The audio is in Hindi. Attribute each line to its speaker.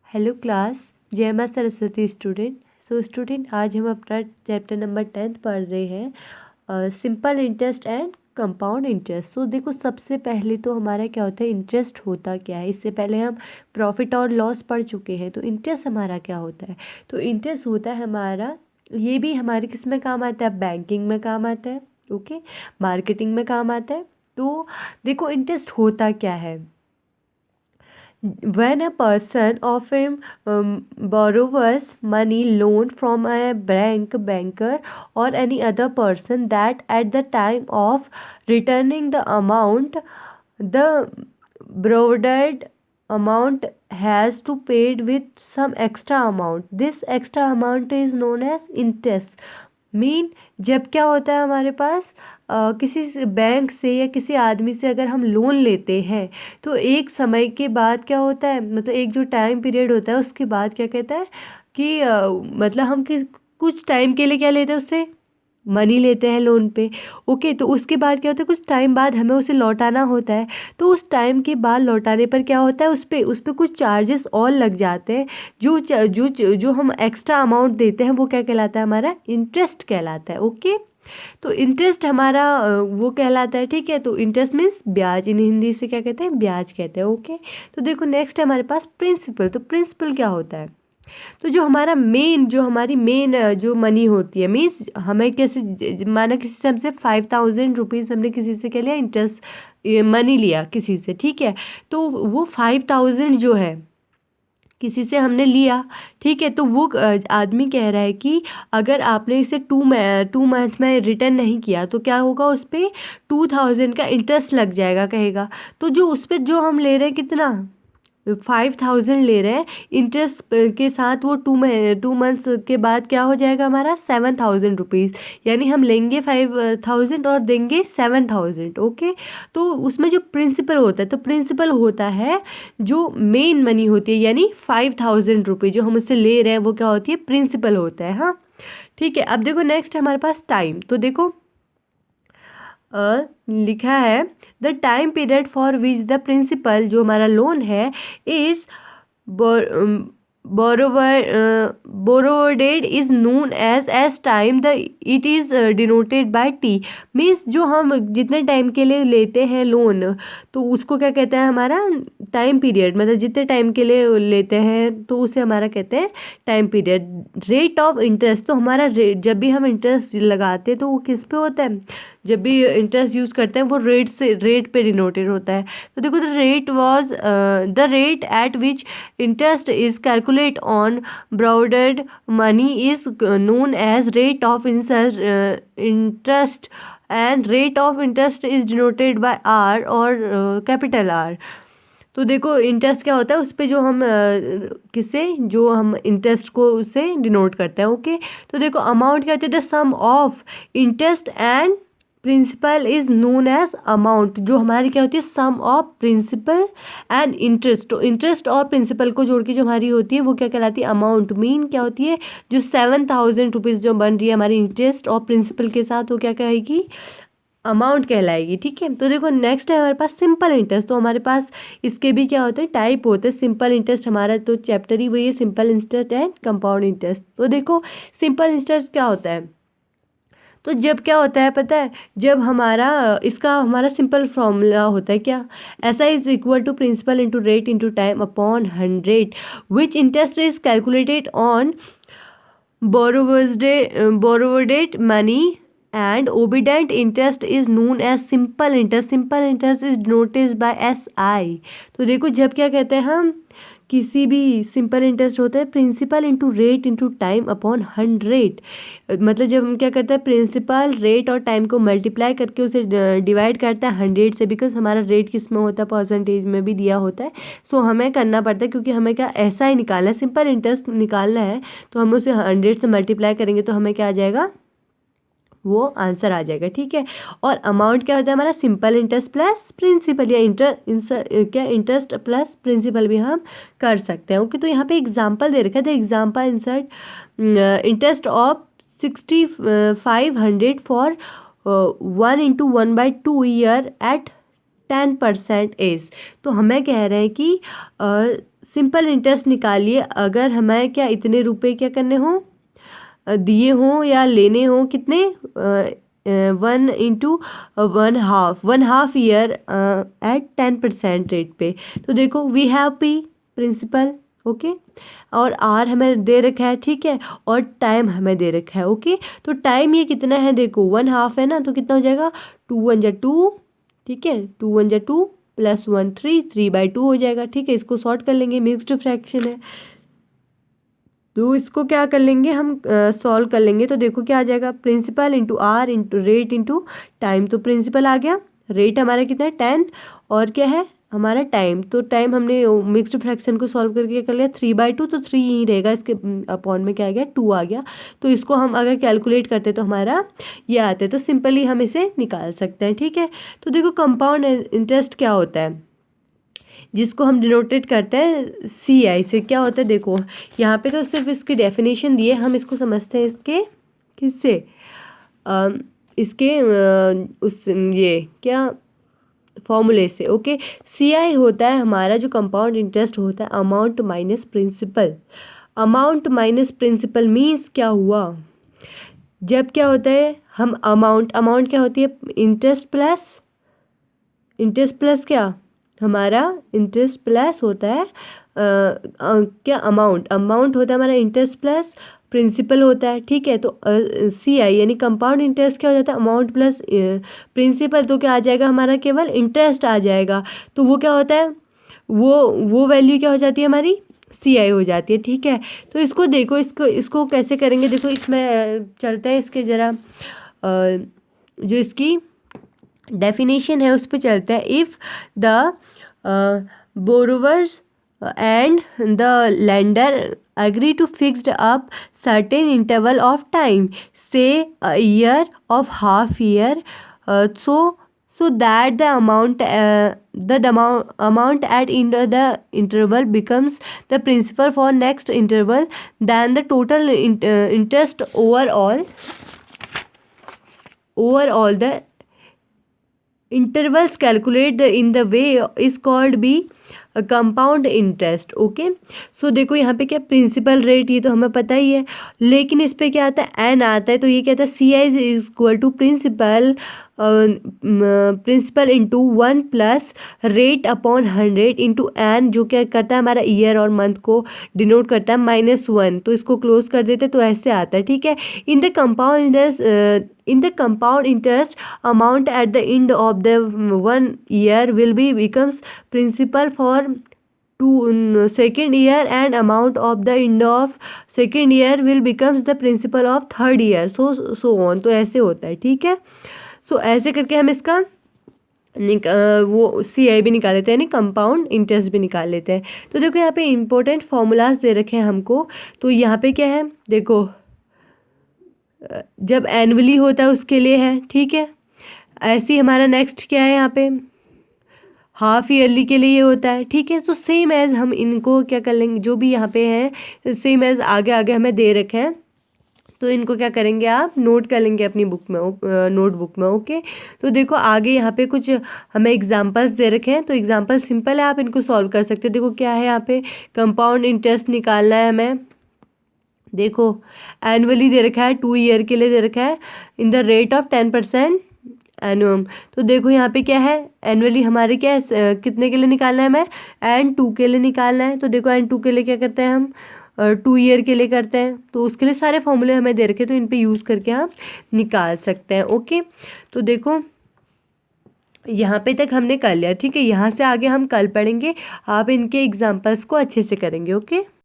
Speaker 1: हेलो क्लास, जय माँ सरस्वती स्टूडेंट। स्टूडेंट, आज हम अपना चैप्टर नंबर 10 पढ़ रहे हैं, simple interest and compound interest. देखो, सबसे पहले तो हमारा क्या होता है, इंटरेस्ट होता क्या है। इससे पहले हम प्रॉफिट और लॉस पढ़ चुके हैं। तो इंटरेस्ट हमारा क्या होता है, तो इंटरेस्ट होता है हमारा, ये भी हमारे किस में काम आता है, बैंकिंग में काम आता है, ओके, मार्केटिंग में काम आता है। तो देखो, इंटरेस्ट होता क्या है। When a person often borrows money loan from a banker or any other person, that at the time of returning the amount, the borrowed amount has to paid with some extra amount. This extra amount is known as interest. Mean जब क्या होता है हमारे पास, किसी बैंक से या किसी आदमी से अगर हम लोन लेते हैं, तो एक समय के बाद क्या होता है, मतलब एक जो टाइम पीरियड होता है उसके बाद क्या कहता है कि मतलब हम कुछ टाइम के लिए क्या लेते हैं, उससे मनी लेते हैं लोन पे, ओके। तो उसके बाद क्या होता है, कुछ टाइम बाद हमें उसे लौटाना होता है। तो उस टाइम के बाद लौटाने पर क्या होता है, उस पे कुछ चार्जेस और लग जाते हैं। जो हम एक्स्ट्रा अमाउंट देते हैं वो क्या कहलाता है, हमारा इंटरेस्ट कहलाता है, ओके। तो इंटरेस्ट हमारा वो कहलाता है, ठीक है। तो इंटरेस्ट मीन्स ब्याज, इन हिंदी से क्या कहते हैं, ब्याज कहते हैं, ओके। तो देखो, नेक्स्ट है हमारे पास प्रिंसिपल। तो प्रिंसिपल क्या होता है, तो जो हमारी मेन जो मनी होती है, मीन्स हमें कैसे, माना किसी से हमसे 5000 रुपीज़ हमने किसी से क्या लिया, इंटरेस्ट मनी लिया किसी से, ठीक है। तो वो 5000 जो है किसी से हमने लिया, ठीक है। तो वो आदमी कह रहा है कि अगर आपने इसे 2 मंथ में रिटर्न नहीं किया तो क्या होगा, उस पर 2000 का इंटरेस्ट लग जाएगा, कहेगा। तो जो उस पर जो हम ले रहे हैं, कितना 5000 ले रहे हैं, इंटरेस्ट के साथ वो 2 मंथ्स के बाद क्या हो जाएगा हमारा 7000 रुपीज़। यानी हम लेंगे 5000 और देंगे 7000, ओके। तो उसमें जो प्रिंसिपल होता है, तो प्रिंसिपल होता है जो मेन मनी होती है, यानी 5000 रुपये जो हम उससे ले रहे हैं वो क्या होती है, प्रिंसिपल होता है, हाँ, ठीक है। अब देखो, नेक्स्ट है हमारे पास टाइम। तो देखो, लिखा है the time period for which the principal, जो हमारा लोन है, is borrowed is known as time, the it is denoted by t। Means जो हम जितने टाइम के लिए लेते हैं लोन, तो उसको क्या कहते हैं, हमारा टाइम पीरियड, मतलब जितने टाइम के लिए लेते हैं तो उसे हमारा कहते हैं time period. Rate of interest, तो हमारा रेट, जब भी हम इंटरेस्ट लगाते हैं तो वो किस पे होता है, जब भी इंटरेस्ट यूज़ करते हैं वो रेट पे डिनोटेड होता है। तो देखो, the rate at which interest is calculated on borrowed money is known as rate of interest, and rate of interest is denoted by R or capital R। तो देखो, इंटरेस्ट क्या होता है, उस पे जो हम जो हम इंटरेस्ट को उससे डिनोट करते हैं, ओके। तो देखो, अमाउंट क्या होती है, the sum of interest and principal is known as amount. जो हमारी क्या होती है, sum of principal and interest. तो इंटरेस्ट और प्रिंसिपल को जोड़ के जो हमारी होती है वो क्या कहलाती है, अमाउंट। मीन क्या होती है, जो 7000 रुपीज़ जो बन रही है हमारी इंटरेस्ट और प्रिंसिपल के साथ, वो क्या कहेगी, अमाउंट कहलाएगी, ठीक है। तो देखो, नेक्स्ट है हमारे पास सिंपल इंटरेस्ट। तो हमारे पास इसके भी क्या होते हैं, टाइप होते हैं। सिंपल इंटरेस्ट हमारा तो चैप्टर ही वही है, simple interest and compound interest. तो देखो, सिंपल इंटरेस्ट क्या होता है, तो जब क्या होता है पता है, जब हमारा सिंपल फॉर्मूला होता है क्या, SI is equal to principal into rate into time upon 100, which interest is calculated on borrowed money, and obedient interest is known as simple interest। simple interest is denoted by SI। तो देखो, जब क्या कहते हैं हम, किसी भी सिंपल इंटरेस्ट होता है principal into rate into time upon 100। मतलब जब हम क्या करते हैं, प्रिंसिपल रेट और टाइम को मल्टीप्लाई करके उसे डिवाइड करते हैं 100 से, बिकॉज हमारा रेट किस में होता है, परसेंटेज में भी दिया होता है। सो हमें करना पड़ता है, क्योंकि हमें क्या ऐसा ही निकालना है, सिंपल इंटरेस्ट निकालना है, तो हम उसे 100 से मल्टीप्लाई करेंगे तो हमें क्या आ जाएगा, वो आंसर आ जाएगा, ठीक है। और अमाउंट क्या होता है हमारा, सिंपल इंटरेस्ट प्लस प्रिंसिपल, या इंटरेस्ट प्लस प्रिंसिपल भी हम कर सकते हैं, ओके। तो यहाँ पे एग्जांपल दे रखा था, example insert interest of 6500 for 1 × 1/2 year at 10% as. तो हमें कह रहे हैं कि सिंपल इंटरेस्ट निकालिए। अगर हमें क्या इतने रुपए क्या करने हों, दिए हों या लेने हों, कितने 1/1/2 ईयर एट 10% रेट पे। तो देखो we have P principal, okay, और आर हमें दे रखा है, ठीक है, और टाइम हमें दे रखा है, ओके। तो टाइम ये कितना है, देखो 1/2 है ना, तो कितना हो जाएगा 2 1 2, ठीक है, 2 1 2 + 1 3, 3/2 हो जाएगा, ठीक है। इसको सॉर्ट कर लेंगे, मिक्स्ड फ्रैक्शन है, तो इसको क्या कर लेंगे हम, सॉल्व कर लेंगे। तो देखो क्या आ जाएगा, principal into R into rate into time. तो प्रिंसिपल आ गया, रेट हमारा कितना है 10, और क्या है हमारा टाइम। तो टाइम हमने मिक्स्ड फ्रैक्शन को सॉल्व करके कर लिया 3/2, तो 3 ही रहेगा, इसके अपॉन में क्या आ गया 2 आ गया। तो इसको हम अगर कैलकुलेट करते तो हमारा ये आता है, तो सिंपली हम इसे निकाल सकते हैं, ठीक है। तो देखो कंपाउंड इंटरेस्ट क्या होता है, जिसको हम डिनोटेट करते हैं CI से, क्या होता है देखो यहाँ पे तो सिर्फ इसकी डेफिनेशन दी है, हम इसको समझते हैं इसके किससे, इसके उस ये क्या फॉर्मूले से, ओके। CI होता है हमारा जो कंपाउंड इंटरेस्ट होता है, amount minus principal. Amount minus principal means क्या हुआ, जब क्या होता है हम अमाउंट क्या होती है, इंटरेस्ट प्लस क्या हमारा इंटरेस्ट प्लस होता है क्या अमाउंट होता है हमारा इंटरेस्ट प्लस प्रिंसिपल होता है, ठीक है। तो CI यानी कंपाउंड इंटरेस्ट क्या हो जाता है, अमाउंट प्लस प्रिंसिपल, तो क्या आ जाएगा हमारा केवल इंटरेस्ट आ जाएगा। तो वो क्या होता है, वो वैल्यू क्या हो जाती है हमारी CI हो जाती है, ठीक है। तो इसको देखो, इसको कैसे करेंगे, देखो इसमें चलते हैं इसके ज़रा जो इसकी डेफिनेशन है उस पर चलते हैं। If the borrowers and the lender agree to fixed up certain interval of time, say a year of half year, so that the amount at end of the interval becomes the principal for next interval, then the total interest overall the intervals calculate in the way is called be compound interest, okay. So देखो यहाँ पे क्या प्रिंसिपल रेट, ये तो हमें पता ही है, लेकिन इस पे क्या आता है एन आता है। तो ये क्या आता है CI is equal to principal into 1 plus rate upon 100 into n, जो क्या करता है हमारा ईयर और मंथ को डिनोट करता है -1। तो इसको क्लोज कर देते तो ऐसे आता है, ठीक है। In the compound interest amount at the end of the 1 year will be becomes principal for second year, and amount of the end of second year will becomes the principal of third year, so on। तो ऐसे होता है, ठीक है। सो ऐसे करके हम इसका वो CI भी निकाल लेते हैं, यानी कंपाउंड इंटरेस्ट भी निकाल लेते हैं। तो देखो यहाँ पे इंपॉर्टेंट फॉर्मूलाज दे रखे हैं हमको। तो यहाँ पे क्या है देखो, जब एनुअली होता है उसके लिए है, ठीक है। ऐसे ही हमारा नेक्स्ट क्या है, यहाँ पे हाफ ईयरली के लिए ये होता है, ठीक है। तो सेम एज हम इनको क्या कर लेंगे, जो भी यहाँ पे हैं सेम एज आगे हमें दे रखे हैं, तो इनको क्या करेंगे आप नोट कर लेंगे अपनी बुक में, नोटबुक में, ओके। तो देखो आगे यहाँ पे कुछ हमें एग्जांपल्स दे रखे हैं, तो एग्जांपल सिंपल है, आप इनको सॉल्व कर सकते हैं। देखो क्या है यहाँ पे, कंपाउंड इंटरेस्ट निकालना है हमें, देखो एनुअली दे रखा है, 2 ईयर के लिए दे रखा है, इन द रेट ऑफ 10% एनुअम। तो देखो यहाँ पे क्या है, एनुअली हमारे क्या है, कितने के लिए निकालना है हमें, N2 के लिए निकालना है। तो देखो N2 के लिए क्या करते हैं हम, 2 ईयर के लिए करते हैं, तो उसके लिए सारे फॉर्मूले हमें दे रखे, तो इन पे यूज़ करके हम निकाल सकते हैं, ओके। तो देखो यहाँ पे तक हमने कर लिया, ठीक है। यहाँ से आगे हम कल पढ़ेंगे, आप इनके एग्जाम्पल्स को अच्छे से करेंगे, ओके।